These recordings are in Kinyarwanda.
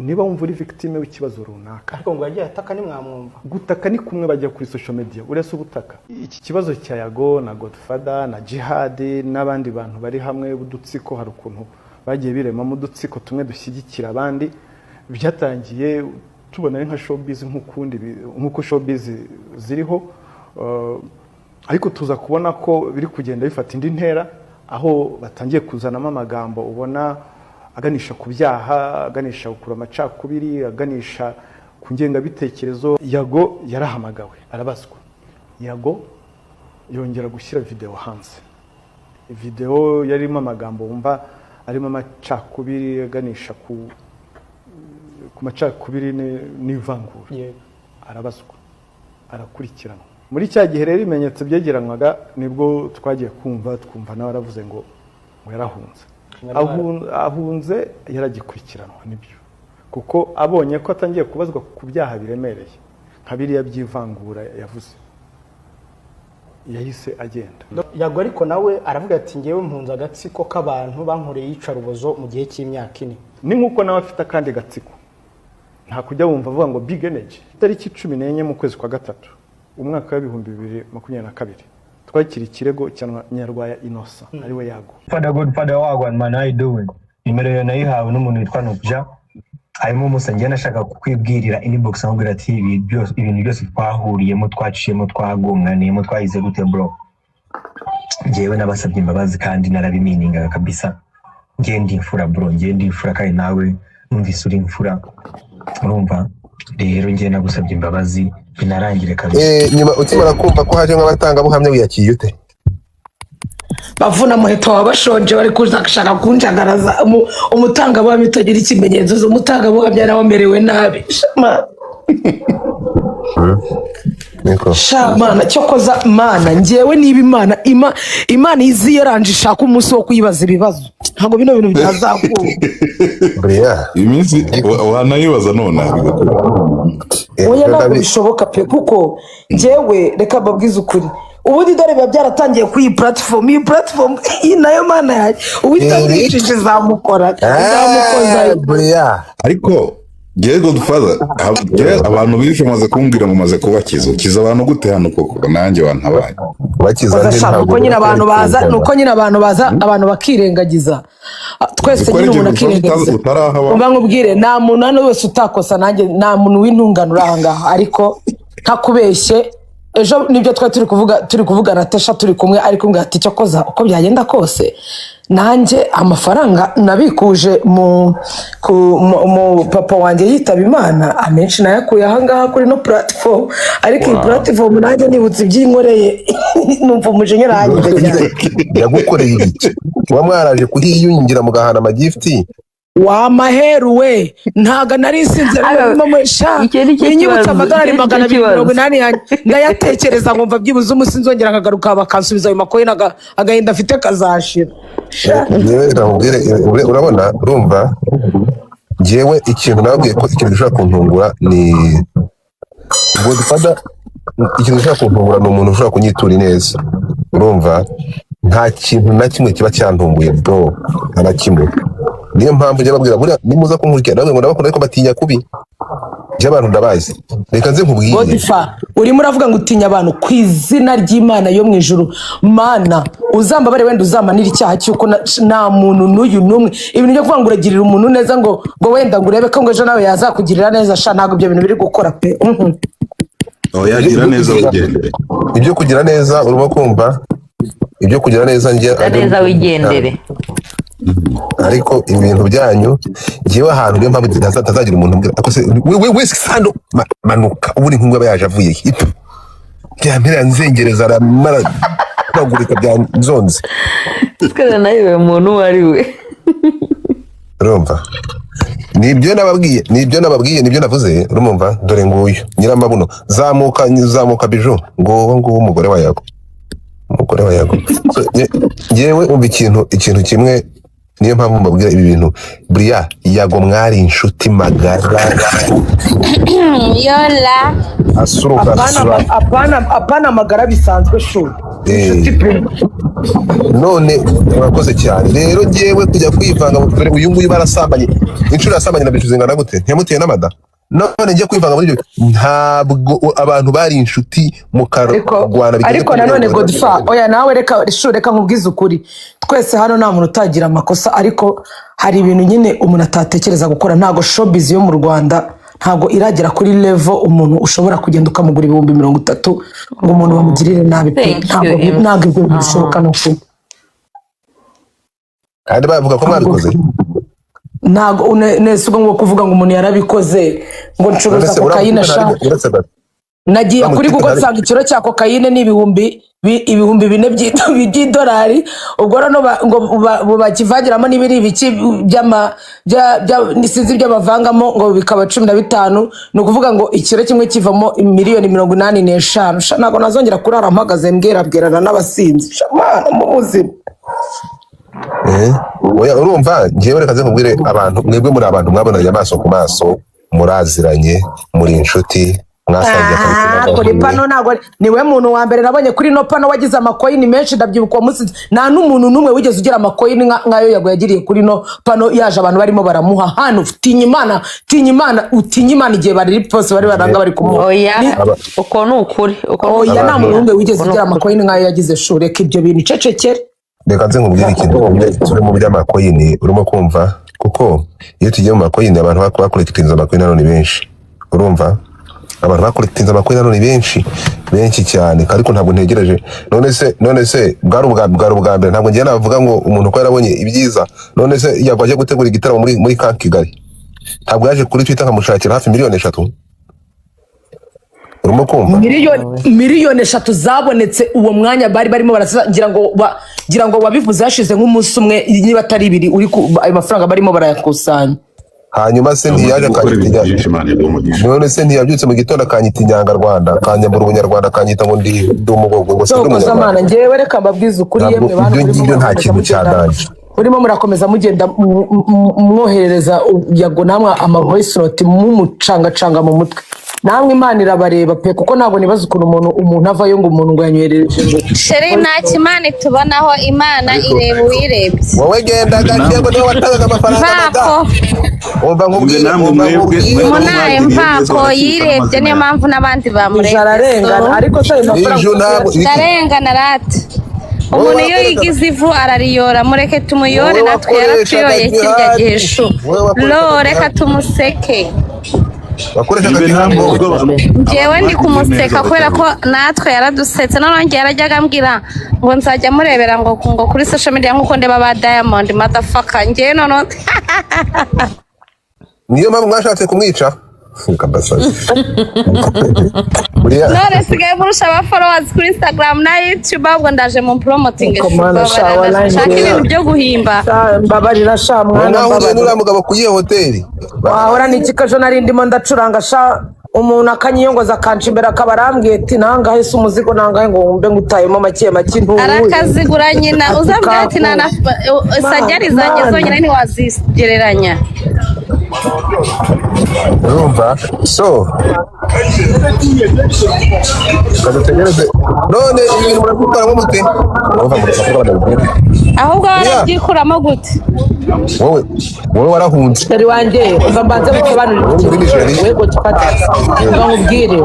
niba wumva uri victime w'ikibazo runaka ariko ngo yagiye ataka ni mwamwumva gutaka ni kumwe bajya kuri social media uretse ubutaka iki kibazo cya Yago na Godfather na Jihad n'abandi bantu bari hamwe udutsiko hari ukuntu bagiye birema mu dutsiko tumwe dushyigikira abandi byatangiye tubona nka showbiz nk'uko showbiz ziriho ariko tuza kubona ko biri kugenda bifata indi ntera aho batangiye kuzanamo amagambo ubona aganisha ku byaha aganisha gukura amacakubiri aganisha ku ngengabitekerezo Yago yarahamagawe arabazwa Yago yongera gushyira video hanze video yarimo amagambo wumva arimo amacakubiri aganisha ku macakubiri n'ivangura arabazwa arakurikirana muri cya gihe rero ibimenyetso byegeranwaga nibwo twagiye twumva nawe aravuze ngo yarahunze ahunze yaragikurikiranwa nibyo kuko abonye ko atangiye kubazwa ku byaha biremereye nka biriya by'ivangura yavuze yahise agenda Yago ariko nawe aravuga ati ngewe mpunza agatsiko k'abantu bankoreye yicarubozo mu gihe cy'imyaka 4 ni nkuko nawe afite kandi gatsiko nta kujya wumva avuga ngo big energy tariki 14 mu kwezi kwa gatatu umwaka wa 2022 twakira ikirego cya Nyarwaya Innocent ari we Yago Godfather wagwan man I doing nimero yo nayihawe n'umuntu witwa Nubja arimo musanje nashaka kukwibwirira inbox ahubwo ati ibintu byose twahuriyemo twaciyemo twagonganiyemo twayize gute bro ngewe nabasabye imbabazi kandi narabimininga kabisa ngende imfura bro ngende imfura kandi nawe numvise uri imfura urumva rero ngiye nagusabye imbabazi binarangire kabisa nyuma ukimara kumva ko haje nk'abatanga buhamya wiyakiye ute bavuna muheto wabashonje bari kuzashaka kunjagaraza umutanga buhamya utagira ikimenyetso umutanga buhamya nawe merewe nabi shama niko shamana cyokoza mana ngewe niba imana izi yaranje ishaka umunsi wo kuyibaza ibibazo ntago bino bintu byazakura buriya iminsi wanayibaza none oya ntabwo bishoboka pe kuko ngewe reka babwize ukuri ubundi dore biba byaratangiye ku iyi platform iyi nayo mana yaje uwitabishije zamukora buriya ariko Godfather abantu bishe maze kumbwira ngo maze kubakiza abantu gute hano koko nanjye wantabaye bakiza nuko nyine abantu baza abantu bakirengagiza twese nyine umuntu akirengagiza umva nkubwire nta muntu hano wese utakosa nanjye nta muntu w'intungano uranga ariko ntakubeshye ejo nibyo turi kuvugana Tesha turi kumwe ariko mbwa ati cyo koza uko byagenda kose nanjye amafaranga nabikuje mu papa wanjye yitaba Imana amenshi nayakuye ahangaha kuri no platform ariko iyi platform nanjye nibutse ibyinkoreye numva umujinya rangiye yagukoreye iki wa mwaraje kuhiyungira mu gahana amagifti wa maheru we ntaga nari sinze mamesha inyibutsa amadolari 280 ndayatekereza ngomva byibuze umusinzongera nkagaruka bakansubiza ayo makoye agahinda afite kazashira urabona urumva jewe ikintu nabwiye ko ikintu gishobora kuntungura ni Godfather ikintu gishobora kuntungura ni umuntu ushobora kunyitura neza urumva nta kintu na kimwe kiba cyantunguye bro nta kimwe niyo mpamvu njya babwira buriya nimuza kunkurikira namwe ngo nabakunda ariko batinya kubi abantu ndabazi reka nze nkubwire Godfather urimo uravuga ngo utinya abantu ku izina ry'Imana yo mu ijuru mana uzambabare wenda uzamanira icyaha cyuko nta muntu n'uyu numwe ibintu byo kuvuga ngo uragirira umuntu neza ngo wenda ngo urebe ko ngo ejo nawe yazakugirira neza sha ntago ibyo bintu biri gukora pe yagira neza wigendere ibyo kugira neza urimo kumva ibyo kugira neza neza wigendere ariko ibintu byanyu ngiye ahantu niyo mpamvu ntazagira umuntu mbwira akose we sando manuka uburi nk'ubwo yaje avuye hito byambera nzengereza ramara bagurika byanzonze twese nayo umuntu wari we urumva nibyo nababwiye nibyo navuze urumva dore nguyu nyiramabuno zamuka biju ngo umugore wa Yago ngewe umva ikintu kimwe niyo mpamvu mbabwira ibi bintu buriya Yago mwari inshuti magara yola apana magara bisanzwe shuri none murakoze cyane rero ngewe kujya kwivanga mu turere uyu nguyu barasambanye inshuro yasambanye na bicu zingana gute ntiyamuteye n'amada none njye kwivanga muri ibyo ntabwo abantu bari inshuti mu karwana ariko nanone Godfa oya nawe reka nkubwize ukuri twese hano nta muntu utagira amakosa ariko hari ibintu nyine umuntu atatekereza gukora ntago showbiz yo mu Rwanda ntago iragera kuri level umuntu ushobora kugenda ukamugura 30,000 ngo umuntu bamugirire nabi ntago ibyo bishoboka no ku kandi bavuga ko mwabikoze ntago nese ngo kuvuga ngo umuntu yarabikoze ngo ncuruza kokayine sha nagiye kuri Google nsanga ikiro cya kokayine ni ibihumbi 4 by'idolari ubwo rano ngo bakivagiramo n'ibiri ibiki nisizi by'abavangamo ngo bikaba 15 no kuvuga ngo ikiro kimwe kivamo miliyoni 85 ntago nazongera kurara mpagaze mbwerabwerana n'abasinzi shamana mu buzima oya urumva ngiye reka nkubwire abantu mwebwe muri abantu mwabonanye amaso ku maso muraziranye muri inshuti kuri pano ntago niwe muntu wa mbere nabonye kuri no pano wagize amakoyini menshi ndabyibuka umunsi nta n'umuntu numwe wigeze ugira amakoyini nkayo yago yagiriye kuri no pano yaje abantu barimo baramuha hano utinya imana igihe bari pose bari baranga bari kumuha oya uko ni ukuri oya nta muntu numwe wigeze ugira amakoyini nkayo yagize shureka ibyo bintu cecekere reka nze nkubwire ikintu turi mu by'amakoyini urimo kumva kuko iyo tugiye mu makoyini abantu bakolekitinza amakoyini none benshi urumva abantu bakolekitinza amakoyini none benshi cyane ariko ntabwo ntegereje none se bwari ubwa mbere ntabwo ngiye navuga ngo umuntu ko yarabonye ibyiza none se yagwaje gutegura igitaramo muri Camp Kigali ntabwo yaje kuri Twitter nkamushakira hafi 3,000,000 urimo kumva miliyoni 3 zabonetse uwo mwanya bari barimo ngira ngo wabivuze hashize nk'umunsi umwe niba atari 2 uri ayo mafaranga barimo barayakusanya hanyuma se ntiyaje akanyita none se ntiyabyutse mu gitondo akanyita Inyangarwanda akanyambura ubunyarwanda akanyita ngo ndi umugogo ngo sindi umunyarwanda ngewe reka mbabwize ukuri yemwe bantu ibyo nta kintu cyadanje urimo murakomeza mugenda mwoherereza yago namwe ama voice note mumucangacanga mu mutwe namwe Imana irabareba pe kuko ntabwo nibaza ukuntu umuntu avayo ngo umuntu ngo yanywereje sheri nta kimana tubonaho Imana ireba uyirebye wowe genda gake ngo niwe watangaga amafaranga umva nkubwire munaye mpako yirebye niyo mpamvu n'abandi bamurebye ararengana ariko se ararengana rati umuntu iyo yigize ivu arariyora mureke tumuyore natwe yaratuyoye kirya gihe lo reka tumuseke njyewe ndi kumuseka kubera ko natwe yaradusetse none yarajyaga ambwira ngo nzajya murebera ngo kuri social media nk'uko ndeba ba Diamond motherfucker njyewe none niyo mpamvu mwashatse kumwica none sigaye murusha aba followers kuri Instagram na YouTube ahubwo ndaje mu promoting shaka ibintu byo guhimba mbabarira sha mwana nuriya mugabo kuyihe hoteli wahora n'ikikajo nari ndimo ndacuranga sha umuntu akanyiyongoza akanca imbere akaba arambwiye ati nangahe se umuzigo nangahe ngo wumve ngutayemo make ntuwe arakazigura nyina uzabwira ati nana sajyari zanjye zonyine ntiwazigereranya urumva so kadutegereze none ibintu murabikoramo mute ahubwo warabyikuramo gute wowe warahunze seri wanjye uva mbanze gusobanurira wego kifata nkubwire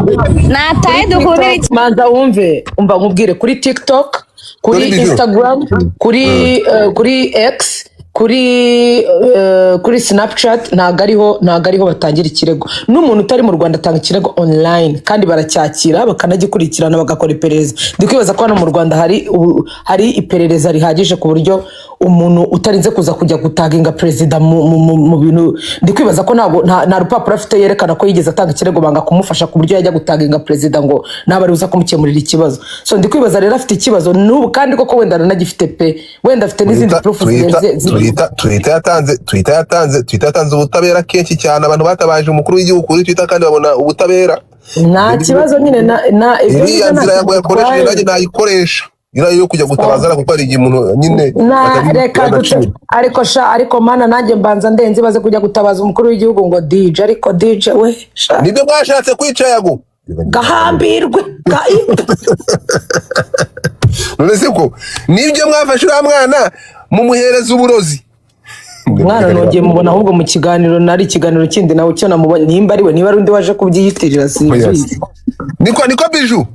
nataye duhurire manza wumve umva nkubwire kuri TikTok kuri Instagram kuri X kuri Snapchat ntago ariho batangira ikirego n'umuntu utari mu Rwanda atanga ikirego online kandi baracyakira bakanagikurikirana bagakora iperereza ndikwibaza ko hano mu Rwanda hari iperereza rihagije ku buryo umuntu utarinze kuza kujya gutaginga president mu bintu ndikwibaza ko nta rupapuro afite yerekana ko yigeze atanga ikirego banga kumufasha ku buryo yajya gutaginga president ngo nabari uza kumukemurira ikibazo so ndikwibaza rero afite ikibazo n'ubu kandi koko wenda nanagifite pe wenda afite n'izindi proof Twitter yatanze ubutabera kenshi cyane abantu batabaje umukuru w'igihugu kuri Twitter kandi babona ubutabera nta kibazo nyine iriya nzira yakoresheje nanjye nayikoresha yo kujya gutabaza kuko ari igihe umuntu nyine ariko mana nanjye mbanza ndenze baze kujya gutabaza umukuru w'igihugu ngo DJ ariko DJ we nibyo mwashatse kwica yago gahambirwe none se ko nibyo mwafashe uriya mwana mumuhereza uburozi mwana nongeye mubona ahubwo mu kiganiro nari ikiganiro kindi nawe cyo namubonye nimba ari we niba ari undi waje kubyiyitirira sinzi niko biju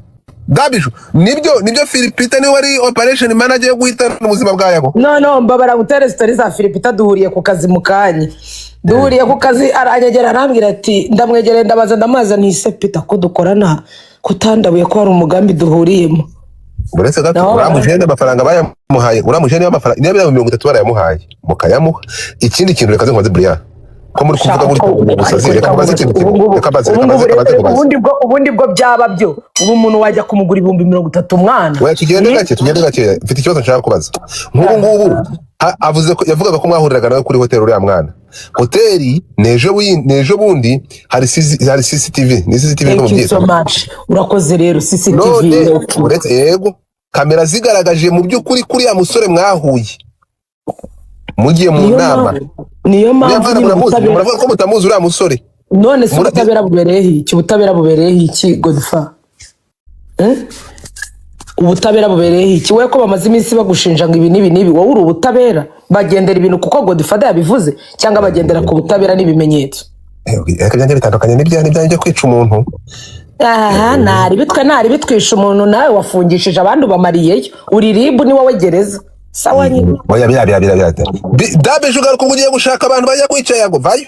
Dabiju nibyo Philipita ni wari operation manager yo guhitana ubuzima bwa Yago. No mbabara gutere story za Philipita duhuriye ku kazi mukanye. Duhuriye ku kazi aranyegera arambwira ati ndamwegereye ndabaza ndamaza nise Peter ko dukorana kutandabuye ko hari umugambi duhuriyemo. Uretse gato uramuje n'amafaranga bayamuhaye uramuje n'amafaranga niba 30 barayamuhaye mukayamuha ikindi kintu rekaze nkoze Brian ko muri kuvuga muri gusazire kabaze ubundi bwo byaba byo ubu umuntu wajya kumugura 30 mwana we tugende gake mfite ikibazo nshaka kubaza ngubu avuze ko yavugaga ko mwahuriraga nawe kuri hotel uriya mwana hoteli nejo bundi hari CCTV ni CCTV no byitwa so much urakoze rero CCTV uretse yego kamera zigaragaje mu byukuri kuri ya musore mwahuye mugiye mu nama niyo mpamvu muravuga ko mutamuzi uriya musore none se ubutabera bubereye iki Godfa ubutabera bubereye iki we ko bamaze iminsi bagushinja ngo ibi nibi wowe uri ubutabera bagendera ibintu kuko Godfa yabivuze cyangwa bagendera ku butabera n'ibimenyetso akajya bitandukanye n'ibyanjye kwica umuntu nari bitwisha umuntu nawe wafungishije abandi bamariyeyo uri ribu ni wowe gereza sawa nyine oya dabe jugaruka ko ugiye gushaka abantu bajya kwica Yago vayo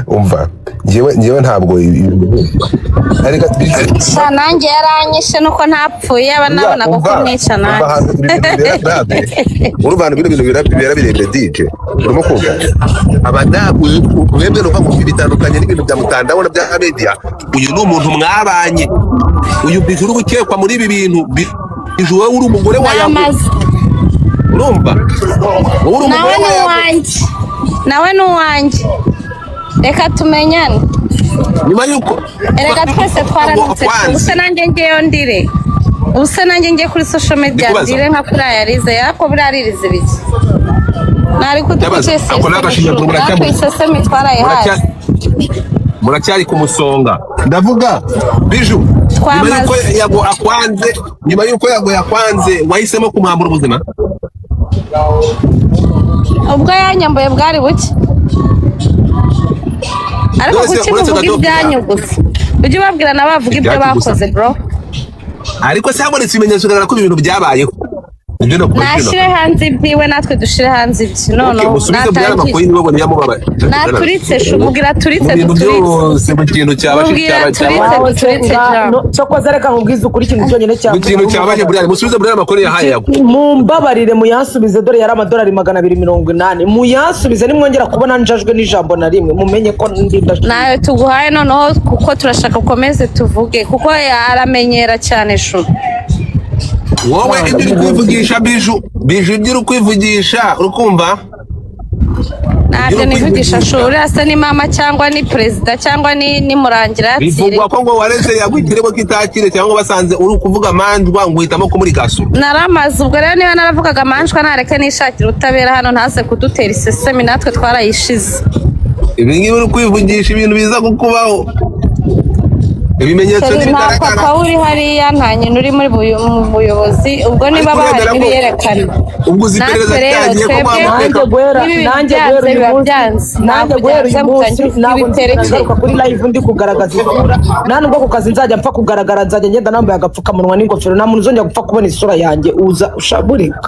umva ngewe ntabwo nanjye yaranyishe nuko ntapfuye abana ko kumwica nanjye urubana ibintu bibera birebire DJ urimo kumva abadabu mwebwe no mu bitandukanye n'ibintu bya mutandaho na bya media uyu ni umuntu mwabanye uyu bijuru gukekwa muri ibi bintu ijuwe uri umugore wa Yago urumva uri umugore wa Yago nawe nuwanjye reka tumenyane nyuma yuko reka twese twaranutse ubuse nanjye ngeyo ndire ubuse nanjye ngiye kuri social media ndire nka kuri ayarize yako buraririze biki nari kutukese ako nabashinyagura muracyari twaraye hasi muracyari ku musonga ndavuga biju nyuma yuko Yago yakwanze wahisemo kumwambura ubuzima ubwo yanyambuye bwari buke ariko kuki muvuga ibyanyu gusa ujye ubabwira n'abavuga ibyo bakoze bro ariko se habonetse ibimenyetso bigaragara ko ibintu byabayeho nashire hanze ibyiwe natwe dushire hanze ibyi naturitse shumubwira turitse cyokoze reka nkubwize ukuri ikintu cyonyine mumbabarire muyansubize dore yari amadolari 280 muyansubize nimwongera kubona njajwe n'ijambo na rimwe mumenye ko ndinda nawe tuguhaye noneho kuko turashaka ukomeze tuvuge kuko aramenyera cyane shu wowe ibyo uri kwivugisha biju ibyo uri kwivugisha urukumva ntabyo nivugisha shuri asa ni mama cyangwa ni perezida cyangwa ni murangira bivugwa ko ngo wareze yagwikirego kitakire cyangwa basanze uri kuvuga manjwa ngo uhitamo ko muri gasuru naramaze ubwo rero niba naravugaga manjwa nareke nishakira utabera hano ntase kudutera isesemi natwe twarayishize ibi ngibi uri kwivugisha ibintu biza kukubaho ibimenyetso n'ibigaragara papa uri hariya nta nyine uri muri buyobozi ubwo niba bahari biyerekana ubwo uziperereza cyagiye ko nanjye guhera uyu munsi ntabwo nzagaruka kuri live ndi kugaragaza isura nta nubwo ku kazi nzajya mpfa kugaragara nzajya ngenda nambaye agapfukamunwa n'ingofero nta muntu uzongera gupfa kubona isura yanjye uza ushaburika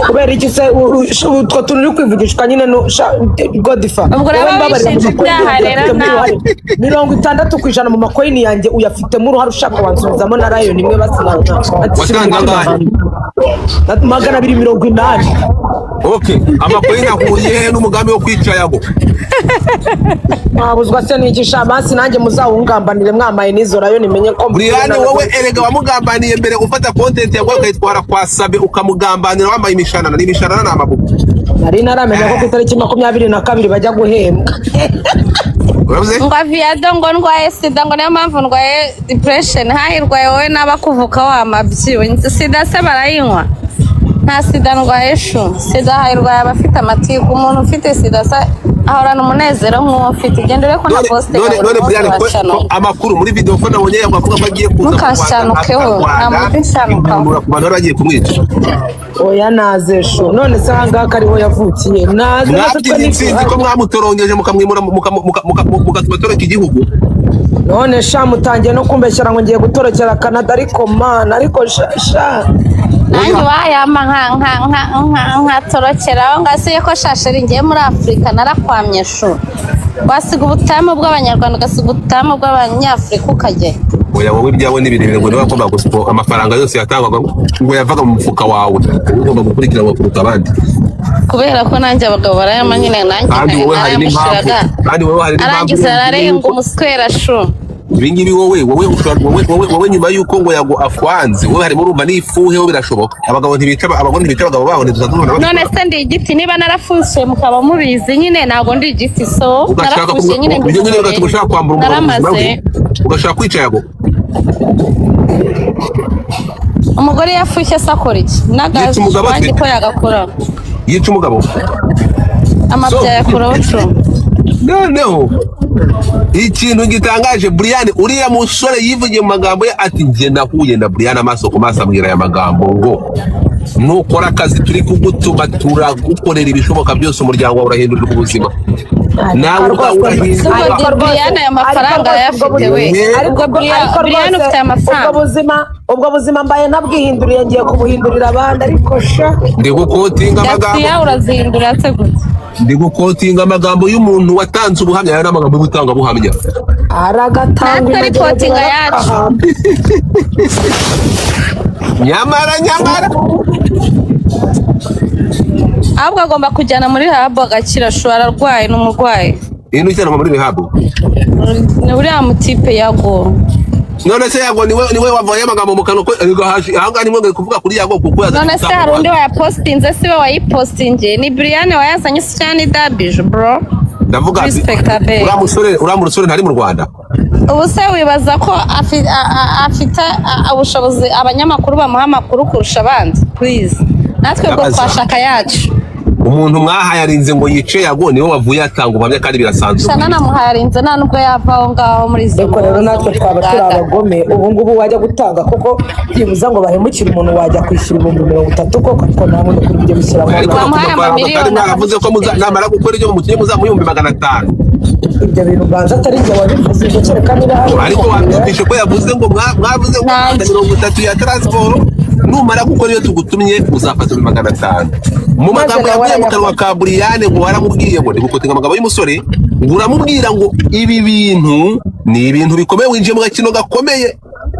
kubera iki se utwo tuntu uri kwivugishwa nyine Godfa ubwo rero babishinze ibyaha rero nawe 60% mu makoini yanjye uyafitemo uruhare ushaka wansubizamo na rayo nimwe basinanga ati 280 okay amakoini ahuriye n'umugambi wo kwica Yago abuzwa se nigisha basi nanjye muzawungambanire mwamaye nizo rayo nimenye ko Brian wowe erega wamugambaniye mbere gufata content Yago ukayitwara kwa Sabe ukamugambanira wambaye imishanana n'imishanana n'amabugu nari naramenya ko ku itariki 22 bajya guhembwa ngo aviado ngo ndwaye sida ngo niyo mpamvu ndwaye depression hahirwaye wowe n'abakuvuka wamabyiwe sida se barayinywa nta sida ndwaye shu sida hayirwaye abafite amatiku umuntu ufite sida ahorana umunezero nk'uwo mfite gendere ko na poste none Brian ko amakuru muri video ko nabonye yavuga ko agiye kuza mukashanukeho nta muntu shanuka ku bantu bagiye kumwica oya naze shu none se hangaka ariho yavukiye naze natwe ko mwamutorongeje mukamwimura mukatubatoreka igihugu none sha mutangiye no kumbeshyira ngo ngiye gutorokera Canada ariko man ariko sha nanjye wayama nkatorokeraho ngasiye ko shasheri ngiye muri Afurika narakwamye shu wasiga ubutamu bw'abanyarwanda ugasiga ubutamu bw'abanyafurika ukajya oya wowe ibyawe n'ibirebe ngo niba agomba gusipo amafaranga yose yatangwaga ngo yavaga mu mufuka wawe ugomba gukurikira ngo kuruta abandi kubera ko nanjye abagabo barayama nyine nanjye kandi wowe hari n'impamvu arangiza ararenga umuswera shu ibingibi wowe nyuma yuko ngo yago afwanze wowe harimo urumva n'ifuhe ho birashoboka abagabo ntibica abagabo baho ntituzazubona none se ndi igiti niba narafushe mukaba mubizi nyine ntago ndi igiti so narafushe nyine ugashaka kwambura umugore ugashaka kwica yago umugore yafushye sakora iki nagaje wanjye ko yagakora yica umugabo amabya yakora cyo noneho ikintu gitangaje Brian uriya musore yivugiye mu magambo ye ati nje nahuye na Brian amaso ku maso ambwira aya magambo ngo nukora akazi turi kugutuma turagukorera ibishoboka byose umuryango wawe urahindurira ubuzima nawe urahindurira Brian aya mafaranga yafite we ariko Brian ufite amafaranga ubwo buzima mbaye nabwihinduriye ngiye kubuhindurira abandi ariko sha ndi gukotinga amagambo ya urazihindura se gute ndi gukotinga amagambo y'umuntu watanze ubuhamya yana amagambo y'ubutanga buhamya aragatanga natwe ripotinga yacu nyamara ahubwo agomba kujyana muri rehab agakira shu ararwaye n'umurwayi ino cyane muri rehab ni uriya mutipe yago none se yago niwe wavaye amagambo mu kanwa ko gahashi ahanga nimwe ngo kuvuga kuri yago kuko none se hari undi wayapostinze siwe wayipostinge ni Brian wayazanye cyane dabije bro ndavuga uriya musore ntari mu Rwanda ubu se wibaza ko afite ubushobozi abanyamakuru bamuha amakuru kurusha abandi please natwe ngo twashaka yacu umuntu mwahayarinze ngo yice yago niwe wavuye atanga ubuhamya kandi birasanzwe sana namuhayarinze nta nubwo yavaho ngaho muri izo ariko rero natwe twaba turi abagome ubu ngubu wajya gutanga kuko byibuza ngo bahemukire umuntu wajya kwishyura 30,000 koko nta muntu kuri ibyo bishyira mu miliyoni navuze ko namara gukora ibyo mu kintu muzamuyumbi 500 ibyo bintu banza atari njye wabivuze ngo kereka niba hari ariko wabyumvishe ko yavuze ngo mwavuze ngo 30 ya transport numara gukora iyo tugutumye uzafata 500 mu magambo yavuye mu kanwa ka Brian ngo waramubwiye ngo ndigukotinga amagambo y'umusore ngo uramubwira ngo ibi bintu ni ibintu bikomeye winjiye mu gakino gakomeye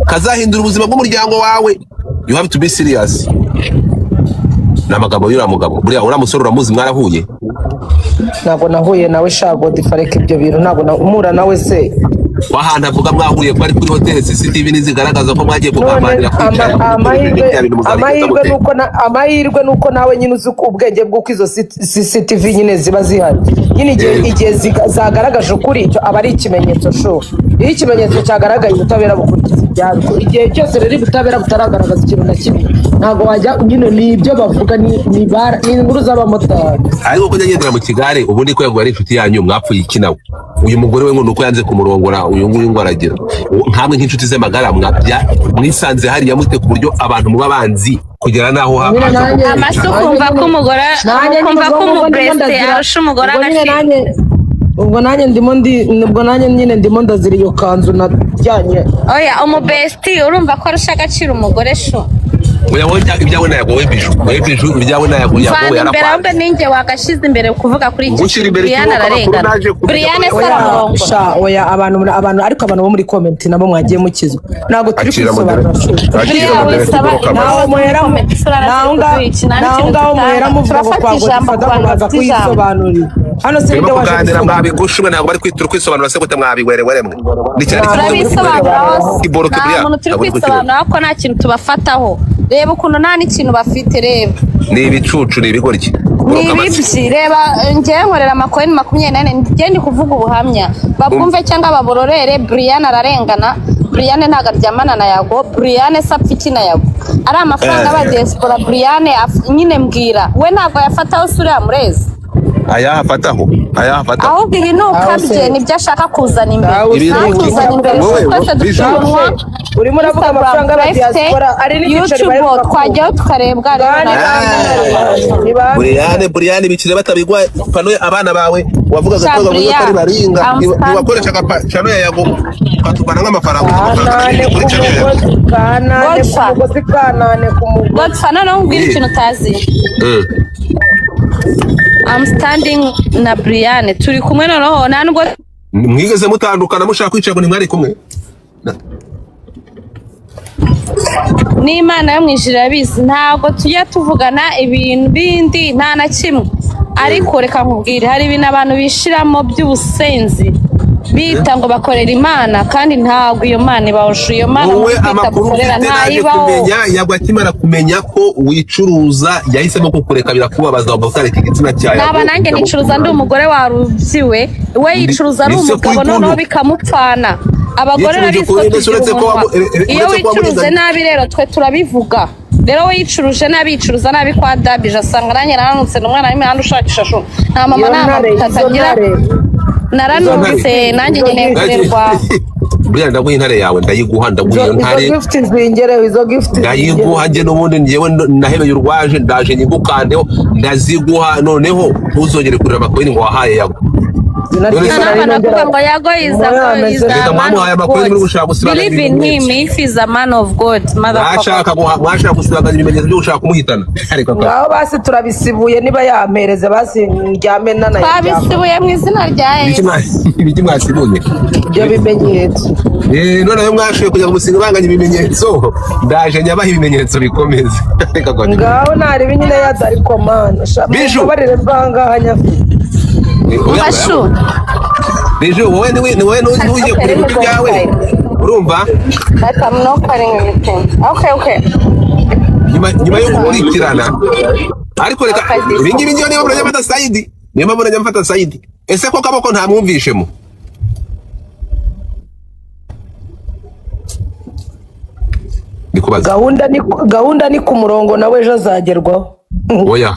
kazahindura ubuzima bw'umuryango wawe you have to be serious n'amagambo y'ura mugabo buriya ura musore uramuzi mwarahuye ntabwo nahuye nawe shago difareke ibyo bintu ntabwo umura nawe se wahanda avuga mwahuriye ko ari kuri hotel CCTV nizigaragaza ko mwagiye kugambanira kwicara amahirwe nuko nawe nyine uzi ubwenge bw'uko izo CCTV nyine ziba zihari nyine igihe zagaragaje ukuri icyo aba ari ikimenyetso sho iyo ikimenyetso cyagaragaye ubutabera bukurikiza ibyarwo igihe cyose rero ubutabera butaragaragaza ikintu na kimwe ntabwo wajya nyine ni ibyo bavuga ni inkuru z'abamotari ariko ko nyagendera mu kigare ubu niko yaguye ari inshuti yanyu mwapfuye ikinawe uyu mugore we ngo nuko yanze kumurongora uyu nguyu ngo aragira nkamwe nk'inshuti ze magara mwisanze hariya mute ku buryo abantu muba banzi kugera naho amaso kumva ko umugore kumva ko umubeste arusha umugore agashira ubwo nanjye ndimo ndazira iyo kanzu najyanye oya umubesti urumva ko arusha agaciro umugore sho oya wonja ibyawe nayago webiju ibyawe nayago yago imbere ahubwo ninjye wagashize imbere kuvuga kuri iki Brian ararengana Brian Salomo oya abantu ariko abantu bo muri comment nabo mwagiye mukizwa ntago turi kwisobanura naho ngaho muhera muvuga ko kwago kwisobanurira hano se nde waje mwabigushwe ntabwo bari kwitura kwisobanura se gute mwabiwereweremwe n'ikindi kwisobanura ko nta kintu tubafataho reba ukuntu nta n'ikintu bafite reba ni ibicucu ni ibigoryi ni ibibyi reba ngewe nkorera amakoini 24 ngende kuvuga ubuhamya babwumve cyangwa babororere Brian ararengana Brian ntago aryamana na yago Brian sapfa iki na yago ari amafaranga aba diaspora Brian nyine mbwira we ntabwo yafataho sura murezi ayafataho ahubwo ibi nukabye nibyo ashaka kuzana imbere kuzana imbere twese dushoboye urimo uravuga amafaranga aba diaspora ari n'igiceri YouTube twajyaho tukarebwa Brian bikire batabigwa pano abana bawe wavugaga ko bavuga ko ari baringa niwakoresha chano ya yago katubana nk'amafaranga kuri kanane Godfather no mbwira ikintu utazi I'm standing na Brian turi kumwe noneho nubwo mwigeze mutandukana mushaka kwicara ngo nimwari kumwe n'Imana yo mwijira bizi ntabwo tujya tuvugana ibintu bindi nta na kimwe ariko reka nkubwire hari ibintu abantu bishiramo by'ubusenzi bita ngo bakorera Imana kandi ntabwo iyo Mana ibawusha iyo Mana gukorera ntayibaho yagwakimara kumenya ko wicuruza yahisemo kukureka birakubabaza ubutareka igitsina cyawe naba nanjye nicuruza ndi umugore warubyiwe we yicuruza ari umugabo noneho bikamupfana abagore iyo wicuruze nabi rero twe turabivuga rero we yicuruje nabi yicuruza nabi kwa Dabije asanga nanjye naranutse n'umwana arimo handi ushakisha shu nta mama nta tatagira naranutse nanjye nyine kurerwa Brian ndaguha intare yawe ndayiguha ndaguha iyo ntare izo gift ndayiguha nje n'ubundi ngewe nahebeye urwaje ndaje nyigukandeho ndaziguha noneho ntuzongere kurira amakoini ngo wahaye yago ngo yago believe in him if he's a man of God mwashaka gusubaganya ibimenyetso byo gushaka kumuhitana ngaho basi turabisibuye niba yampereze basi ndyame nana twabisibuye mu izina rya Yesu ibiki mwasibuye ibyo bimenyetso noneho mwashoye kujya kumusinga banganya ibimenyetso ndaje nyabaha ibimenyetso bikomeze ngaho nari nyine yadari komana Biju barire bangahanya Bashu Biju wowe uje kureba ibyawe urumva I'm not cutting anything okay nyuma yo gukurikirana ariko reka ibingibi ngiyo niba murajya mfata Saidi niba murajya mfata Saidi ese ko kaboko nta mwumvishemo ndikubaza gahunda ni ku murongo nawe ejo azagerwaho oya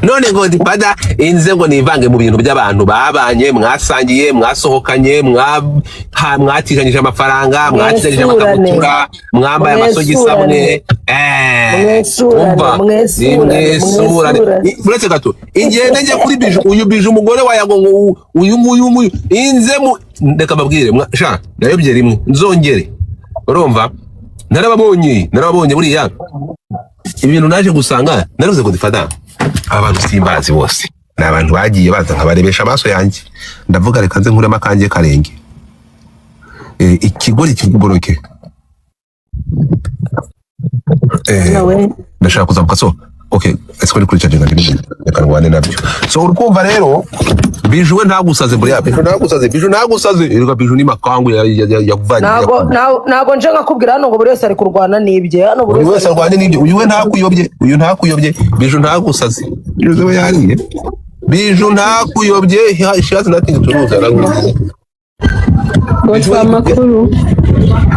none ngo ndipada inze ngo nivange mu bintu by'abantu babanye mwasangiye mwasohokanye mwatijanyije amafaranga mwatijanyije amakabutura mwambaye amasogisi amwe uretse gato ingende njye kuri Biju uyu Biju umugore wa Yago ngo uyu nguyu inze mu ndeka babwire sha ndayobye rimwe nzongere urumva narababonye buriya ibintu naje gusanga naruze ngo ndifada abantu simbazi bose ni abantu bagiye baza nkabarebesha amaso yanjye ndavuga reka nze nkurema kanjye karenge ikigori kiguboroke ndashaka kuzamuka so okay ese kuri charge ngandi akarwane nabyo so urumva rero Biju we ntagusaze buriya Biju ntagusaze erega Biju ni makangu yakuvanye nago nje ngakubwira hano ngo buri wese ari kurwana nibye hano buri wese arwane nibye uyu ntakuyobye Biju ntagusaze Biju we yariye Biju ntakuyobye ishatse natinze turuza rangu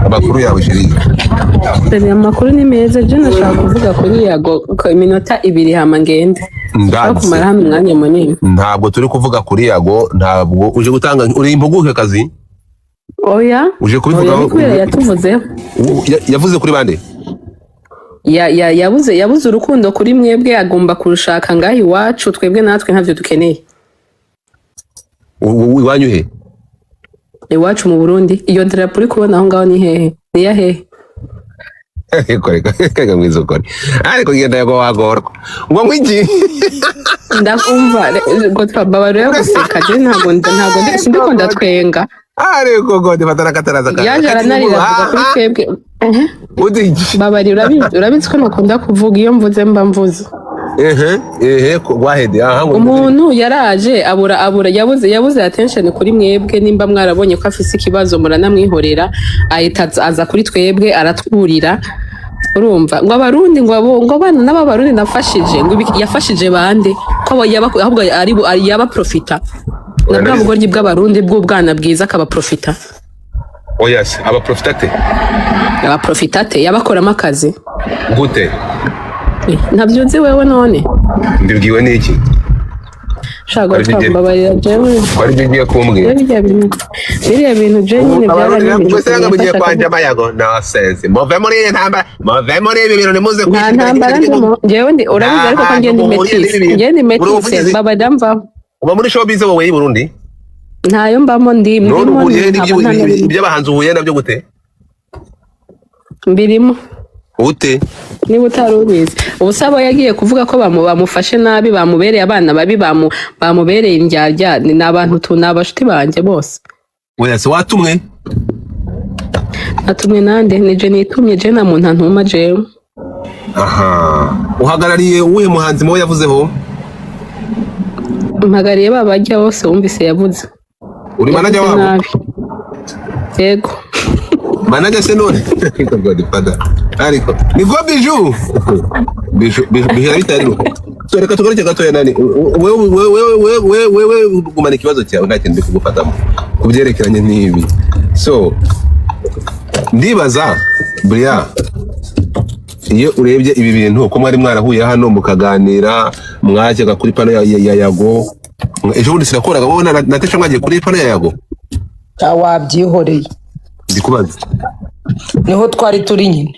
amakuru yawe shiri amakuru ni meza byo nashaka kuvuga kuri Yago ko iminota 2 hama ngende kumara hano umwanya munini ntabwo turi kuvuga kuri Yago ntabwo uje gutanga uri impuguke kazi oya uje kubivuga yatuvuzeho yavuze kuri bande yabuze urukundo kuri mwebwe agomba kurushaka ngaho iwacu twebwe natwe ntavyo dukeneye iwanyu he iwacu mu Burundi iyo drapo uri kubona aho ngaho ni hehe ni ya hehe Kega mwizo kore ariko ngenda Yago wagorwa ngo mwiki ndakumva ngo twababaro yo guseka je ntago ndiko ndatwenga ariko ngo ndifatana kataraza yaje aranarira kuri twebwe babari urabizi ko nakunda kuvuga iyo mvuze mba mvuze wahede umuntu yaraje abura yabuze attention kuri mwebwe nimba mwarabonye ko afise ikibazo muranamwihorera ahita aza kuri twebwe aratwurira urumva ngo abarundi ngo abana n'abarundi nafashije ngo yafashije bande ko ahubwo ari yaba profita nabwo bugoryi bw'abarundi bw'ubwana bwiza akaba profita oya se abaprofitate abaprofitate yabakoramo akazi gute ntabyo nzi wewe none ndibwiwe n'iki shago twambabarira jewe kwari bigiye kumbwira biriya bintu je nyine byaranyibye mugiye kwanja mayago no sense move muri ibi bintu nimuze kwitambara jewe ndi urabizi ariko ko ngende metise baba damva uba muri showbiz wowe i Burundi ntayo mbamo ndi mbimo iby'abahanzi uhuye nabyo gute mbirimo ute niba utari ubizi ubusabo yagiye kuvuga ko bamufashe nabi bamubereye abana babi bamubereye indyarya ni abantu tunabashuti banje bose oya se watumwe atumwe nande nije nitumye je na muntu ntuma jewe aha uhagarariye uwe muhanzi mo yavuzeho mpagariye babajya bose wumvise yavuze uri manager wabo yego manager se none Godfather ariko ni go biju bitari so reka tugareke gatoya nani wewe gumana ikibazo cyawe nta kintu kugufatamo kubyerekeranye n'ibi so ndibaza Bria iyo urebye ibi bintu ko mwari mwarahuye hano mukaganira mwajyaga kuri pano ya Yago ejo bundi sinakoraga wowe natesha mwagiye kuri pano ya Yago wabyihoreye ndikubaza niho twari turi nyine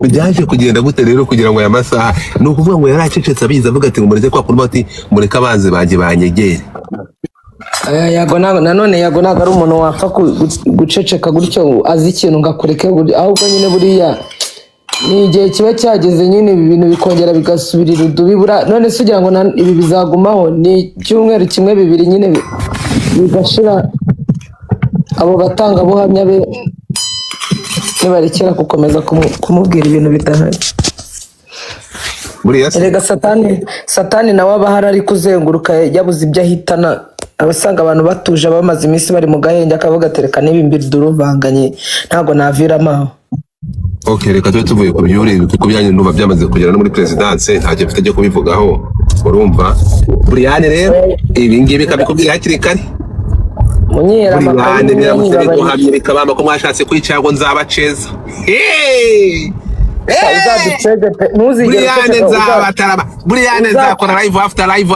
byaje kugenda gute rero kugira ngo aya masaha ni ukuvuga ngo yaracecetse abizi avuga ati ngo mureke kwa kundi bati mureke abanzi banjye banyegere Yago nanone Yago ntabwo ari umuntu wapfa guceceka gutyo azi ikintu ngakureke ahubwo nyine buriya ni igihe kiba cyageze nyine ibi bintu bikongera bigasubirira udubibura none se ugira ngo ibi bizagumaho ni icyumweru kimwe bibiri nyine bigashira abo batangabuhamya be nibarekera gukomeza kumubwira ibintu bidahari erega satani nawe aba ahari ari kuzenguruka yabuze ibyo ahitana abasanga abantu batuje bamaze iminsi bari mu gahenge akavuga atereka n'ibimbiri duruvanganye ntabwo naviramo aho okay reka tube tuvuye ku byuri kuko byanye ndumva byamaze kugera no muri presidence ntacyo mfite cyo kubivugaho urumva Brian rero ibi ngibi kabikubwira hakiri kare munyera Brian biramusebe guhamye bikabamba ko mwashatse kwica ngo nzabaceza Brian nzakora live after live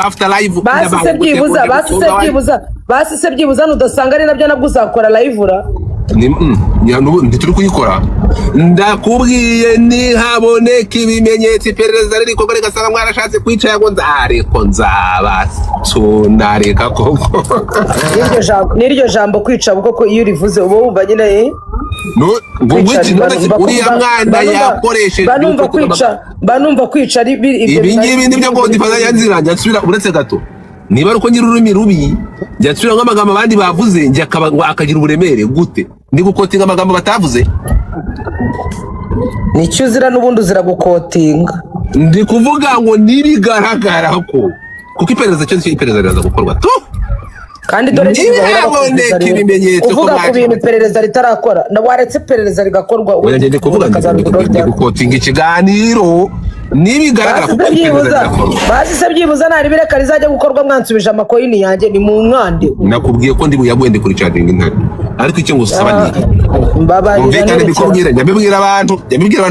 basise byibuza nudasanga ari nabyo nabwo uzakora live ura ntituri kuyikora ndakubwiye nihaboneka ibimenyetso iperereza ririkorwa rigasanga mwarashatse kwica Yago nzabasonareka koko n'iryo jambo kwica kuko iyo urivuze uba wumva nyine uriya mwana yakoresheje banumva kwica ibi ngibi nibyo Godfather yanziranye asubira uretse gato niba ari uko nyiri ururimi rubi njya nsubira nk'amagambo abandi bavuze njya akagira uburemere gute ndi gukotinga amagambo batavuze nicyo uzira n'ubundi uzira gukotinga ndi kuvuga ngo nibigaragara ko kuko iperereza cyo iperereza riraza gukorwa tu kandi dore nihaboneka ibimenyetso uvuga ku bintu iperereza ritarakora waretse iperereza rigakorwa ndi kuvuga ndi gukotinga ikiganiro nibigaragara ko basise byibuza nari bireka rizajya gukorwa mwansubije amakoyini yanjye ni mu nkande nakubwiye ko ndi buyagwende kuri charging intare ariko icyo ngusaba ni mbabarira ndikubwira nyabibwira abantu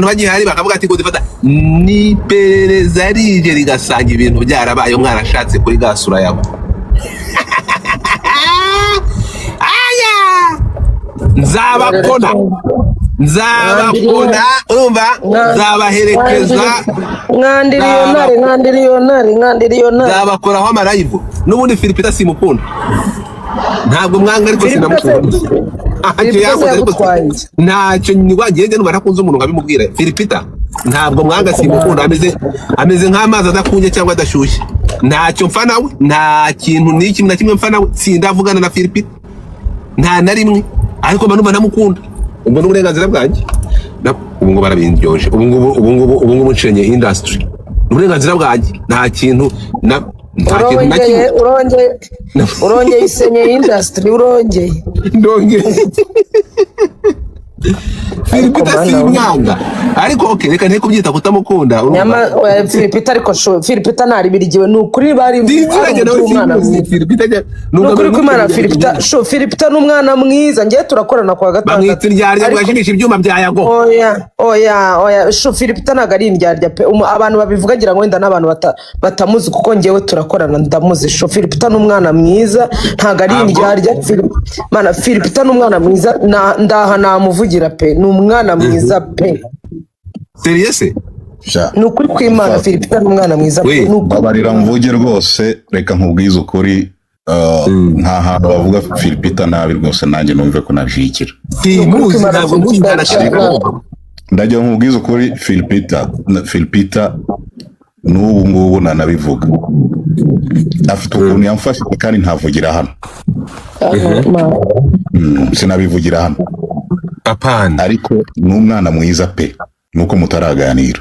bagihari bakavuga ati Godfather ni perereza rije rigasanga ibintu byarabaye mwarashatse kuri gasura yawe nzabakona urumva nzabaherekeza nkandiliyonari nzabakoraho amarayivu n'ubundi Philipita simukunda ntabwo mwanga ariko sinamukunda ntacyo ngende numara kunze umuntu nkabimubwira Philipita ntabwo mwanga simukunda ameze nk'amazi adakunye cyangwa adashyushye ntacyo mfa nawe nta kintu n'iki na kimwe mfa nawe sindavugana na Philipita nta na rimwe ariko mba numva namukunda ubwo n'uburenganzira bwanjye ubu ngubu barabindyoje ubu ngubu nshenye industry n'uburenganzira bwanjye nta kintu na kimwe urongeye isenye industry urongeye Philipita si mwanga ariko okay reka nteko byita kutamukunda nyama Philipita ariko Philipita ntari birigiwe nukuri bari umwana nukuri kw'Imana Philipita n'umwana mwiza ngiye turakorana kwa gatandatu bamwita indyarya bwashimisha ibyuma bya Yago oya Philipita ntago ari indyarya pe abantu babivuga ngira ngo wenda n'abantu batamuzi kuko ngewe turakorana ndamuzi Philipita n'umwana mwiza ntago ari indyarya mana Philipita n'umwana mwiza ndaha namuvugira pe n'umwana mwiza pe seriese nukuri kw'Imana Philipita n'umwana mwiza pe babarira mvuge rwose reka nkubwize ukuri nta hantu bavuga Philipita nabi rwose nanjye numve ko nabishikira ndagira nkubwize ukuri Philipita n'ubu ngubu nanabivuga afite ukuntu yamfashe kandi ntavugira hano sinabivugira hano apana ariko n'umwana mwiza pe nuko mutaraganira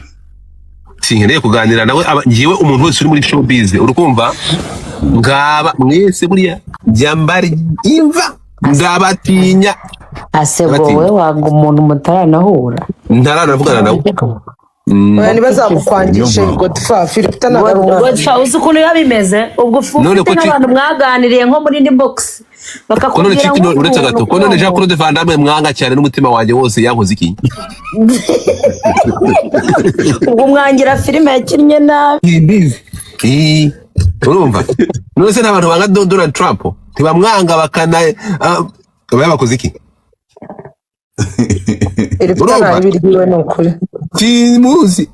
sinkeneye kuganira nawe ngiwe umuntu wese uri muri showbiz urukumva ngaba mwese buriya jambari imva ndabatinya asegowe wanga umuntu mutaranahura ntaranavugana nawe ntibazamukwangishe Godfa Philipita n'agarura Godfa uzi ukuntu biba bimeze ubwo ufite n'abantu mwaganiriye nko muri inbox bakakubwira ngo uretse gato ko none Jean Claude Van Damme mwanga cyane n'umutima wanjye wose yankoze iki ubwo mwangira filime yakinnye nabi urumva none se n'abantu banga Donald Trump ntibamwanga bakana bakoze iki Timuzi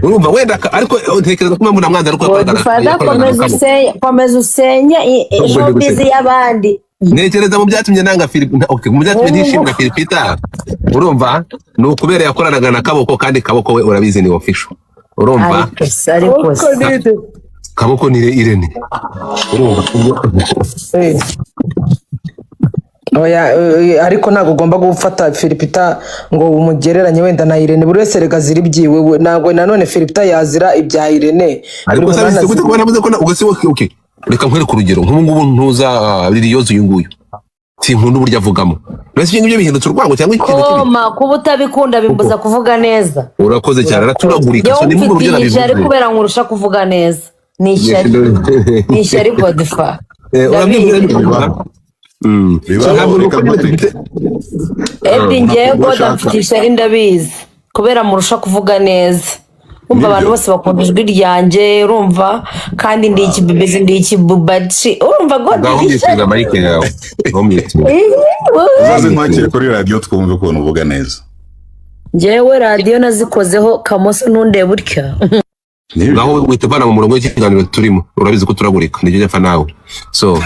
urumva wenda ariko ntekereza ko mpamvu namwanza ariko komeza usenye showbiz y'abandi ntekereza mu byatumye nanga okay mu byatumye ntishimira Philipita urumva ni ukubera yakoranaga na Kaboko kandi Kaboko we urabizi ni official urumva ariko Kaboko ni Irene urumva ariko ntabwo ugomba gufata Philipita ngo umugereranye wenda na Irene buri wese rega ziri byiwe ntabwo nanone Philipita yazira ibya Irene ariko sabise gute kubona muze ko ugase okay reka nkwereke urugero nk'ubu ngubu ntuza Liliyozo uyu nguyu sinkunda uburyo avugamo nase ibyo bihindutse urwango cyangwa ikintu koma kuba utabikunda bimbuza kuvuga neza urakoze cyane araturagurika so nimwe uburyo nabivuze ari kubera nkurusha kuvuga neza ni ishyari Godfa urabwira Ebi ngewe Godfa mfite ishyari ndabizi kubera murusha kuvuga neza umva abantu bose bakunda ijwi ryanjye urumva kandi ndi ikibibezi ndi ikibubaci urumva Godfa ishyari uzaze nkwakire kuri radio twumve ukuntu uvuga neza ngewe radio nazikozeho kamoso nundeba utya ngaho witubana mu murongo w'ikiganiro turimo urabizi ko turagurika nibyo nyafa nawe so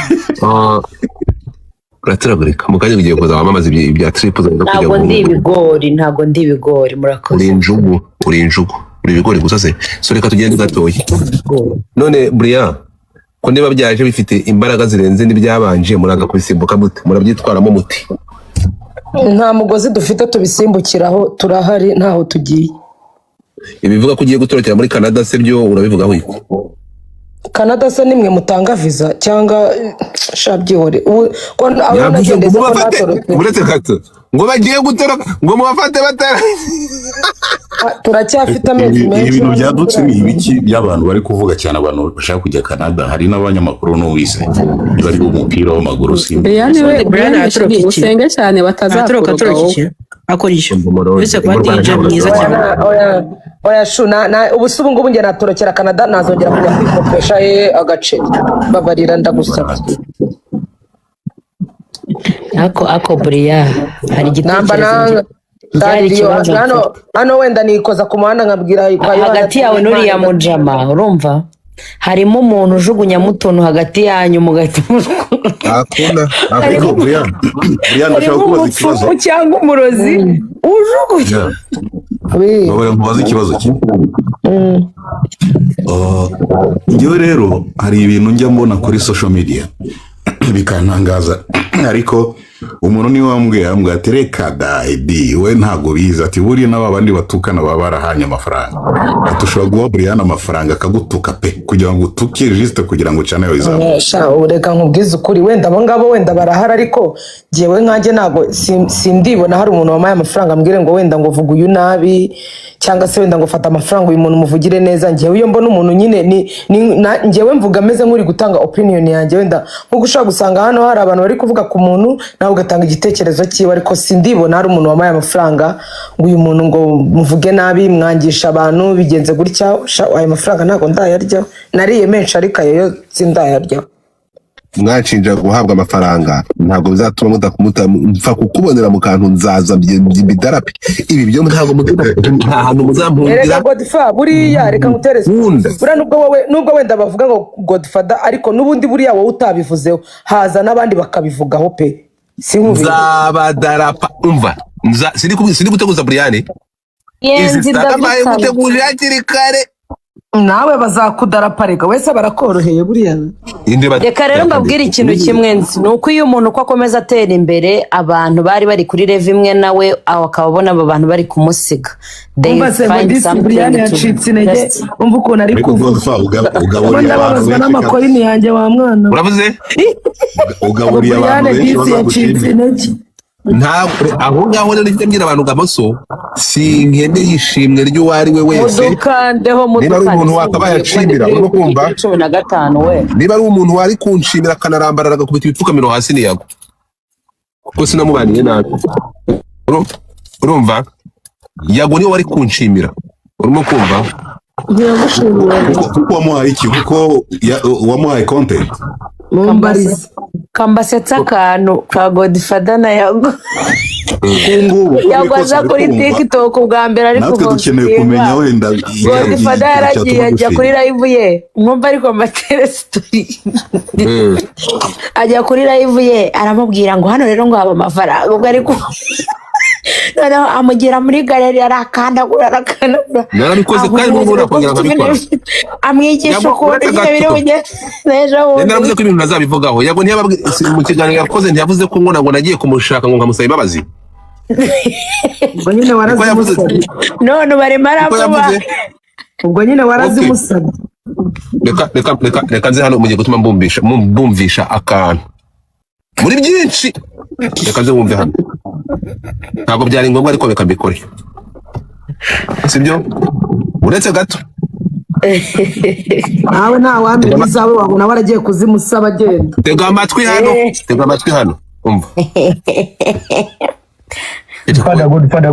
uraturagurika mu kanya ugiye kuza wamamaza ibya trip ntabwo ndi ibigori murakoze uri injugu uri ibigori gusa se so reka tugende gatoya none Brian ko niba byaje bifite imbaraga zirenze n'ibyabanje muraga kubisimbuka mute murabyitwaramo muti nta mugozi dufite tubisimbukiraho turahari ntaho tugiye ibivuga ko ugiye gutorokera muri Canada se byo urabivugaho iki Canada se nimwe mutanga visa cyangwa shabyihore ko uretse gato ngo bagiye gutoroka ngo mubafate batara turacyafite amezi menshi ibintu byadutse ni ibiki by'abantu bari kuvuga cyane abantu bashaka kujya Canada hari n'abanyamakuru n'uwise bari mu mupira w'amaguru Brian usenge cyane batazatoroka akorisha uretse kuba DJ mwiza cyane oya shuna ubu se ubu ngubu nge natorokera Canada nazongera kujya kwikopesha agace babarira ndagusaba ako Brian hari igitekerezo hano wenda nikoza ku muhanda nkabwira hagati yawe n'uriya mujama urumva harimo umuntu ujugunya mutuntu hagati yanyu mugahita akunda ariko Brian ndashaka kubaza ikibazo cyangwa umurozi ujugunya baba mubaza ikibazo kimwe njyewe rero hari ibintu njya mbona kuri social media bikantangaza ariko umuntu ni wambwiye ambwiye ati reka Edi we ntago biza ati buriya n'abandi batukana baba barahanye amafaranga atushobora guha Brian amafaranga akagutuka pe kugira ngo utuke juste kugira ngo cyane wizamu ureka nkubwiza ukuri wenda abo ngabo wenda barahara ariko jewe nkanjye nago sindibona hari umuntu wamaye amafaranga ambwire ngo wenda ngo vuga uyu nabi cyangwa se wenda ngo fata amafaranga uyu muntu muvugire neza njyewe iyo mbona umuntu nyine njyewe mvuga ameze nk'uri gutanga opinion yanjye wenda nko gushaka gusanga hano hari abantu bari kuvuga ku muntu nawe ugatanga igitekerezo cyiwe ariko sindibona hari umuntu wamaye amafaranga ngo uyu muntu ngo muvuge nabi mwangisha abantu bigenze gutya ayo mafaranga ntago ndayarya nariye menshi ariko ayo sindayarya mwacinja guhabwa amafaranga ntago bizatuma mudakumuta mfa kukubonera mu kantu nzaza bidarapi ibi byo ntago nta hantu muzampundira reka Godfather buriya reka ngutereze buriya nubwo wenda bavuga ngo Godfather ariko nubundi buriya wowe utabivuzeho haza n'abandi bakabivugaho pe nzabadarapa umva sindi guteguza Brian yenzi ndamaye guteguje hakiri kare nawe bazakudarapa reka wese barakoroheye buriya reka rero mbabwire ikintu kimwe nzi nuko iyo umuntu uko akomeza atera imbere abantu bari kuri level imwe nawe akababona aba bantu bari kumusiga they find something umva ukuntu ari kuvuga ugaburira abantu n'amakorini yanjye wa mwana uravuze ugaburiye abantu ntabwo aho ngaho rero njye abantu gamoso sinkeneye ishimwe ry'uwari we wese niba ari umuntu wakabaye acimira urimo kumva 15 we niba ari umuntu wari kunshimira akanarambarara agakubita ibipfukamiro hasi niyago kuko sinamubaniye nabi urumva yago niwe wari kunshimira urimo kumva kuko wamuhaye iki kuko wamuhaye content mumbarize kambasetsa akantu ka Godfather na yago yagoza kuri TikTok ubwa mbere ariko natwe dukeneye kumenya wenda Godfather yaragiye ajya kuri live ye mwumva ariko amatere story ajya kuri live ye aramubwira ngo hano rero ngo haba amafaranga ubwo ariko noneho amugira muri galeri arakandagura narabikoze kandi n'ubura kongera nkabikora amwigisha ukuntu ibyo biri bugende n'ejo naravuze ko ibintu nazabivugaho yago mu kiganiro yakoze ntiyavuze ko ngo nagiye kumushaka ngo nkamusaba imbabazi ubwo nyine warazimusabye none barimo aravuga ubwo nyine warazimusabye reka nze hano mugiye gutuma mbumvisha akantu muri byinshi reka nze wumve hano ntabwo byari ngombwa ariko reka mbikore sibyo uretse gato nawe nta wamenya izawe wabona waragiye kuzimusaba agenda tega amatwi hano umva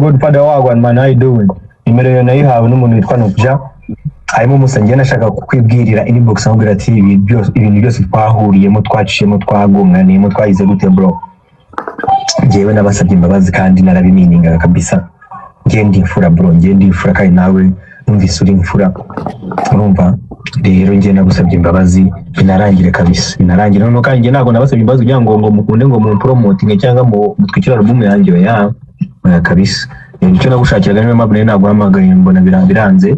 Godfather wagwan man I doing nimero yo nayihawe n'umuntu witwa Nubja harimo umusangiye nashaka kukwibwirira inbox amubwira ati ibintu byose twahuriyemo twaciyemo twagunganiyemo twayize gute bro jewe nabasabye imbabazi kandi narabimininga kabisa ndi imfura bro ndi imfura kandi nawe numvise uri imfura urumva rero njye nagusabye imbabazi binarangire kabisa binarangire none kandi ntago nabasabye imbabazi kugira ngo mukunde ngo mu promoting cyangwa mu twikira album yanjye ya kabisa nicyo nagushakiraga niwe mabune naguhamagaye mbona biranze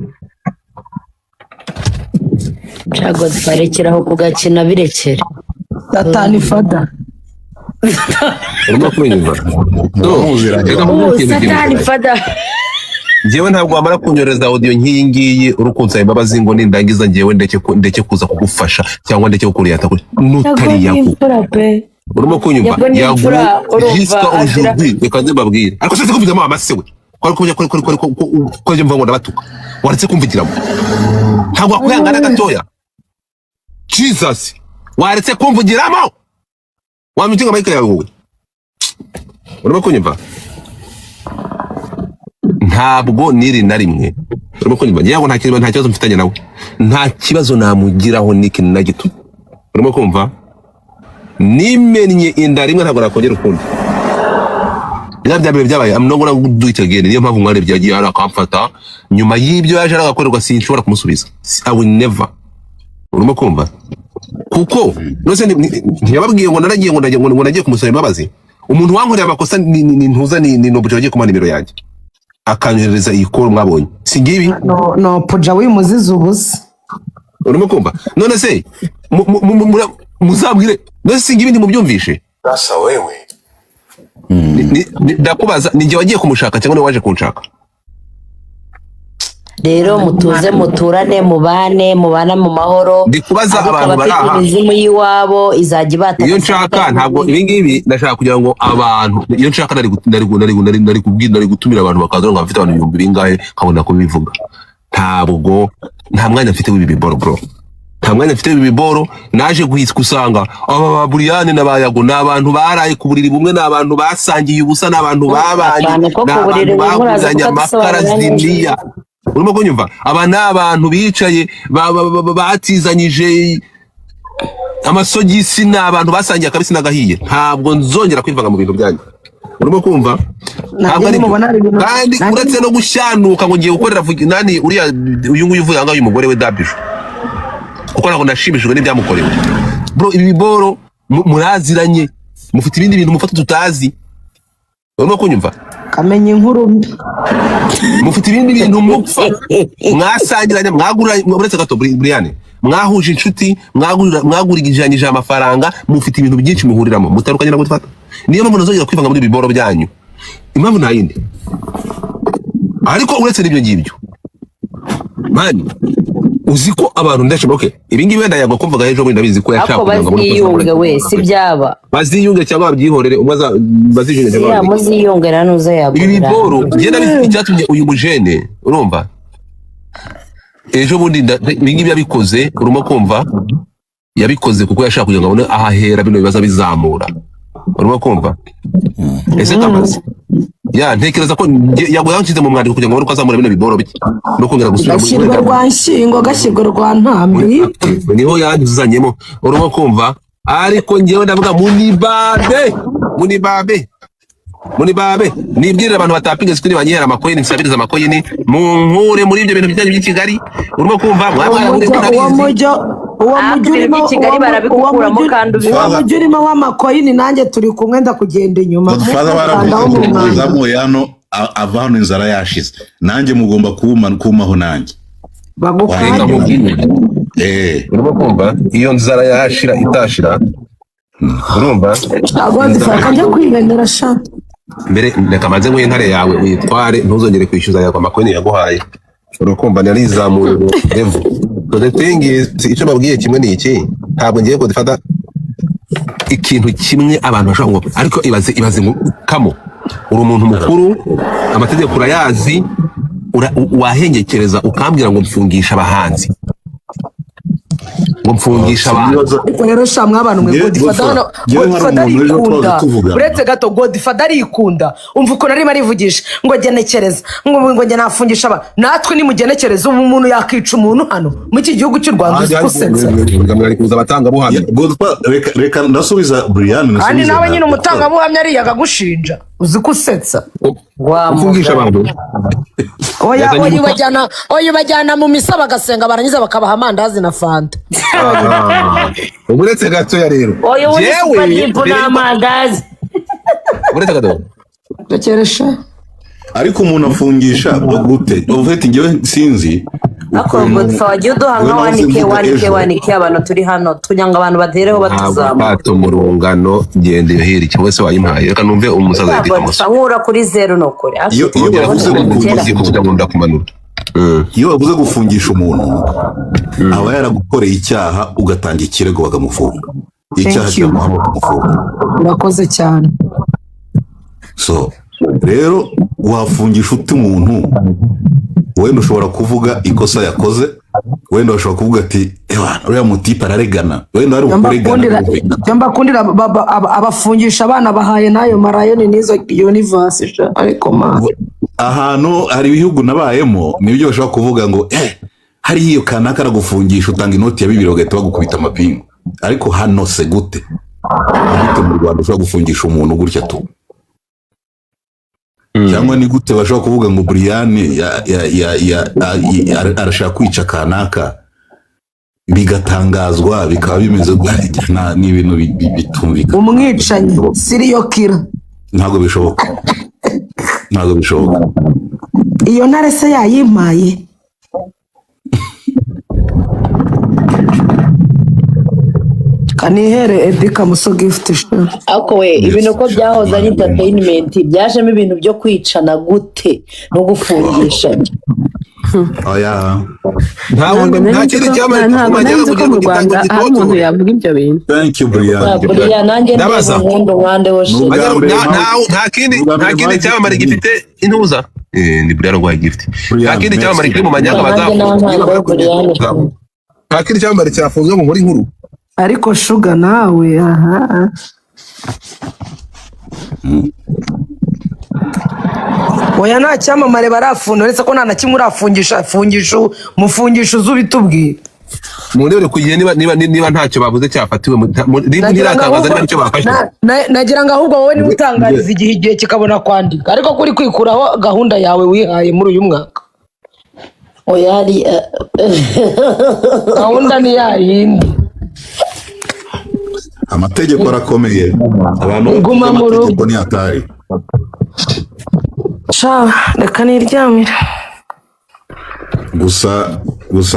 byago twarekeraho kugakina birekera Satani Fada urimo kunyumva Satani Fada njyewe ntabwo wamara kunyoreza audio nk'iyi ngiyi urukunsaba imbabazi ngo nindangiza njyewe ndeke kuza kugufasha cyangwa ndeke kukuriyata kuri nutari yago urimo kunyumva yago jiska aujourd'hui reka nze mbabwire ariko se kumvigamo amase we ko njye mvango ndabatuka waretse kumvigiramo ntabwo wakwihangana gatoya Jesus waretse kumvugiramo wamutinga mayika yawe wowe urimo kunyumva ntabwo niri na rimwe urimo kunyumva nyago nta kibazo mfitanye nawe nta kibazo namugiraho niki na gito urimo kumva nimennye inda rimwe ntabwo nakongera ukundi byabyabe byabaye I'm not gonna do it again niyo mpamvu mware byagiye arakamfata nyuma y'ibyo yaje aragakorerwa sinshobora kumusubiza I will never urimo kumva kuko nose ntiyababwiye ngo naragiye ngo nagiye kumusaba imbabazi umuntu wankoreye amakosa ni ntuza ni no bujagiye kuma nimero yanjye akanyohereza iyi call mwabonye singibi no puja wimuziza ubusa urimo kumva none se muzabwire nose singibi ndi mubyumvishe sasa wewe ndakubaza ni njye wagiye kumushaka cyangwa ni waje kunshaka? Rero mutuze muturane mubana mu mahoro. Ndikubaza abantu bari aha. Imizimu yiwabo izajya ibata. Iyo nshaka ntabwo ibi ngibi ndashaka kugira ngo abantu iyo nshaka nari gutumira abantu bakaza ngo bafite abantu 1000 bingahe kabona ko bivuga. Nta mwanya mfite w'ibi biboro bro. Nta mwanya mfite w'ibi biboro naje guhiskusanga aba Brian n'abayago n'abantu baraye ku buriri bumwe n'abantu basangiye ubusa n'abantu babanye n'abazanya amakara ziniya. Urimo kunyumva aba n'abantu bicaye batizanyije amasogisi n'abantu basangiye akabisi n'agahiye. Ntabwo nzongera kwivanga mu bintu byanyu. Urimo kumva kandi uretse no gushyanuka ngo ngiye gukorera nani uriya uyu nguyu uvuye anga uyu mugore we Dabisho uko nako ndashimishijwe n'ibyamukorewe bro. Ibi biboro muraziranye mufite ibindi bintu mufata tutazi. Urimo kunyumva kamenye inkuru mbi mufite ibindi bintu mupfa mwasangiranye mwagura uretse gato Brian mwahuje inshuti mwagurigijanyije amafaranga mufite ibintu byinshi muhuriramo mutarukanye na gutfata. Niyo mpamvu nazongera kwivanga muri biboro byanyu. Impamvu nta yindi ariko uretse n'ibyo ngibyo mani uzi ko abantu ndashima okay ibi ngibi wenda yago kumvaga ejo bundi ndabizi ko yashaka kuvuga muri baziyunge we si byaba baziyunge cyangwa babyihorere umwaza bazijunge cyangwa ya muziyungera nuza yabo ibi biboro genda bizi icyatumye uyu mujene urumva ejo bundi ibi ngibi yabikoze urimo kumva yabikoze kuko yashaka kugira ngo abone ahahera bino bibaza bizamura. Urimo kumva ese kamaze ya ntekereza ko yago yanshize mu mwandiko kugira ngo uko azamura bino biboro biki no kongera gusubira mu gashyirwa rwa nshingo gashyirwa rwa ntambi niho yanyuzanyemo. Urimo kumva ariko ngewe ndavuga Munibabe nibwirira abantu batapinga sikuri banyera amakoyini nsabiriza amakoyini mu nkure muri ibyo bintu bijyanye by'i Kigali. Urimo kumva uwo mujyo urimo w'amakoyini nanjye turi kumwe ndakugenda inyuma zamuye hano ava hano inzara yashize nanjye mugomba kumaho nanjye urimo kumva iyo nzara yashira itashira urumva kajya kwibendera sha mbere reka maze ngo intare yawe uyitware ntuzongere kwishyuza yago amakoyini yaguhaye. Urukumva narizamuye level. The thing is icyo babwiye kimwe ni iki ntabwo ngiye kudifata ikintu kimwe abantu bashobora ngo ariko ibaze ngo kamo uri umuntu mukuru amategeko urayazi wahengekereza ukambwira ngo mfungisha abahanzi ngo mfungisha abantu rero shamwe abantu mwe Godfather arikunda uretse gato Godfather arikunda umva uko nari marivugisha ngo genekereza ngo njye nafungisha aba natwe ni mugenekereza umuntu yakica umuntu hano mu iki gihugu cy'u Rwanda uzikusetse ngamwe kuza batanga buhamya reka ndasubiza Brian kandi nawe nyine umutanga buhamya ari yagagushinja uzikusetsa mfungisha abantu oya bajyana mu misa bagasenga barangiza bakabaha amandazi na fanta. Uretse gato ya rero jewe n'amandazi uretse gato ndakeresha ariko umuntu afungisha gute ufite ngewe sinzi ako Godfather uduhanga wanike abantu turi hano tunyanga abantu batereho batuzama bato murungano ngende yohera iki wese wayimpaye reka numve umusaza yitikamusa nkura kuri 0 nokore iyo bavuze kugira ngo ndakumanura iyo bavuze gufungisha umuntu aba yaragukoreye icyaha ugatanga ikirego bakamufunga icyaha cy'umufunga urakoze cyane so rero wafungisha uti umuntu wenda ushobora kuvuga ikosa yakoze wenda ushobora kuvuga ati uriya mutipe araregana wenda ari ukuregana cyamba kundira abafungisha abana bahaye nayo marayoni nizo universe ariko ma ahantu hari ibihugu nabayemo nibyo bashobora kuvuga ngo hari iyo kanaka aragufungisha utanga inoti ya 200 ugahita bagukubita amapingu ariko hano se gute mu Rwanda ushobora gufungisha umuntu gutya tu cyangwa ni gute bashobora kuvuga ngo Brian arashaka kwica kanaka bigatangazwa bikaba bimeze n'ibintu bitumvikana umwicanyi serial killer ntabwo bishoboka iyo ntare se yayimpaye nihere Edika Muso gift show. Ako we ibintu ko byahoze ari entertainment byajemo ibintu byo kwicana gute no gufungisha. Oya. Nta kindi cyamara nzi ko mu Rwanda hari umuntu yavuga ibyo bintu. Thank you Brian. Buriya nanjye n'ubundi mwande wo shi. Nta kindi cyamara gifite intuza. Ni Brian rwa gift. Nta kindi cyamara kiri mu manyanga bazafu. Nta kindi cyamara cyafunzwe mu nkuru nkuru. Ariko Sugar nawe aha. Oya nta cyamamare barafuna uretse ko nta na kimwe urafungisha mufungisha uzubitubwira. Murebe kugiye niba ntacyo bavuze cyafatiwe ntiratangaza niba nicyo bafashe. Nagira ngo ahubwo wowe ni utangariza igihe kikabona kwandika ariko kuri kwikuraho gahunda yawe wihaye muri uyu mwaka. Oya ari gahunda ni yayindi. Amategeko arakomeye. Abantu guma mu rugo ni atari. Reka niryamira. Gusa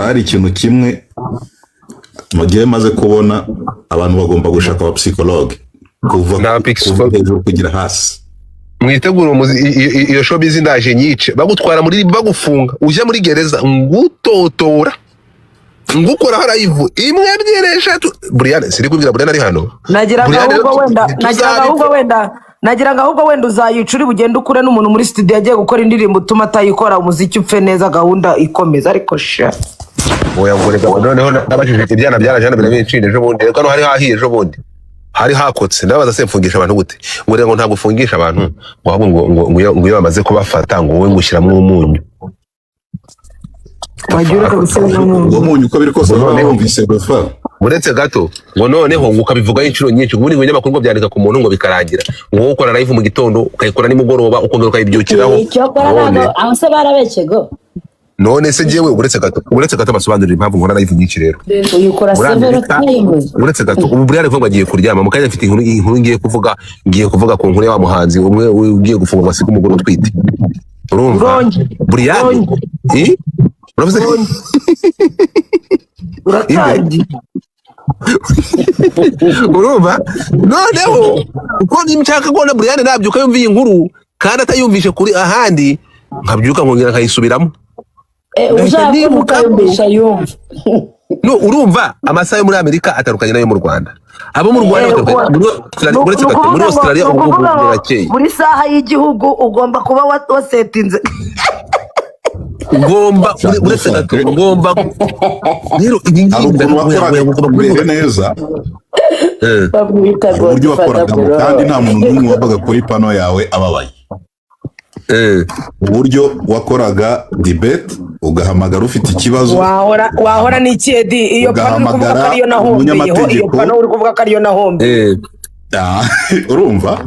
hari ikintu kimwe mu gihe maze kubona abantu bagomba gushaka aba psychologue kuva hejuru kugira hasi. Mwitegura iyo showbiz ndaje nyice bagutwara muri bagufunga ujya muri gereza ngutotora ngukora harayivu imwe ebyiri eshatu. Brian siri kubwira Brian ari hano. Nagira ngo ahubwo wenda uzayicuri bugenda ukure n'umuntu muri studio yagiye gukora indirimbo utuma atayikora umuziki upfe neza gahunda ikomeza ariko sha. Oya ngoreka noneho nabashije ibyana byarajana birabicinde ejo bundi reka no hari hahiye ejo bundi hari hakotse ndabaza se mfungisha abantu gute ngoreka ngo ntago fungisha abantu ngo iyo bamaze kubafata ngo wowe ngushyiramo umunyu. Wagira ko bisebya umunyu uko biri kose wumvise gufa uretse gato ngo noneho ngukabivuga inshuro nyinshi ubundi ngo nyamakuru ngo byandika ku muntu ngo bikarangira ngo ukora live mu gitondo ukayikora nimugoroba ukongera ukayibyukiraho. Aho se barabekego none se jewe uretse gato basobanurira impamvu nkora live nyinshi rero uyikora severo time. Uretse gato ubu Brian vuga agiye kuryama mukanya afite inkuru ngiye kuvuga ku nkuru ya muhanzi umwe ugiye gufunga amasiku umugore utwite. Urumva Brian uravuze uratangiye urumva noneho uko nimshaka kubona Brian nabyuka yumviye inkuru kandi atayumvishe kuri ahandi nkabyuka nkongera nkayisubiramo. Ushaka ukayumvisha yumva. No urumva amasaha yo muri Amerika atarukanye nayo mu Rwanda. Abo mu Rwanda muri Australia ubwo burakeye. Muri saha y'igihugu ugomba kuba wasetinze. Ngomba uretse gato ngomba rero ibingibi neza uburyo wakoraga kandi nta muntu n'umwe wabaga kuri pano yawe ababaye. Uburyo wakoraga debate ugahamagara ufite ikibazo wahora n'ikedi iyo pano uri kuvuga ko ariyo nahombeyeho iyo pano uri kuvuga ko ariyo nahombe. Urumva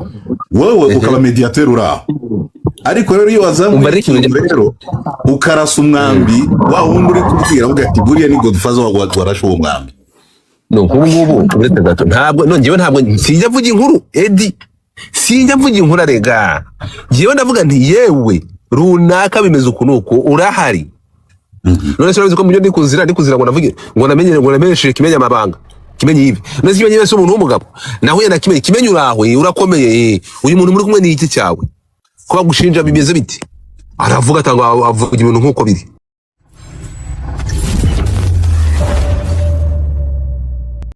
wowe ukaba mediateur uraho ariko rero iyo wazamuye rero ukarasa umwambi wa wundi uri kubwira uvuga ati buriya ni Godfather warashe uwo mwambi. No ngubu uretse gato ntabwo ntabwo sinjya mvuga inkuru Edi sinjya mvuga inkuru arega ngiye ndavuga nti yewe runaka bimeze ukunuko urahari. None se urabizi ko mujyo ndikuzira ngo navuge ngo namenyeshe kimenya amabanga kimenye ibi none kimenye wese umuntu w'umugabo nahuye na kimenye urawe urakomeye uyu muntu muri kumwe ni iki cyawe ko bagushinja bimeze biti aravuga atanga avuga ibintu nkuko biri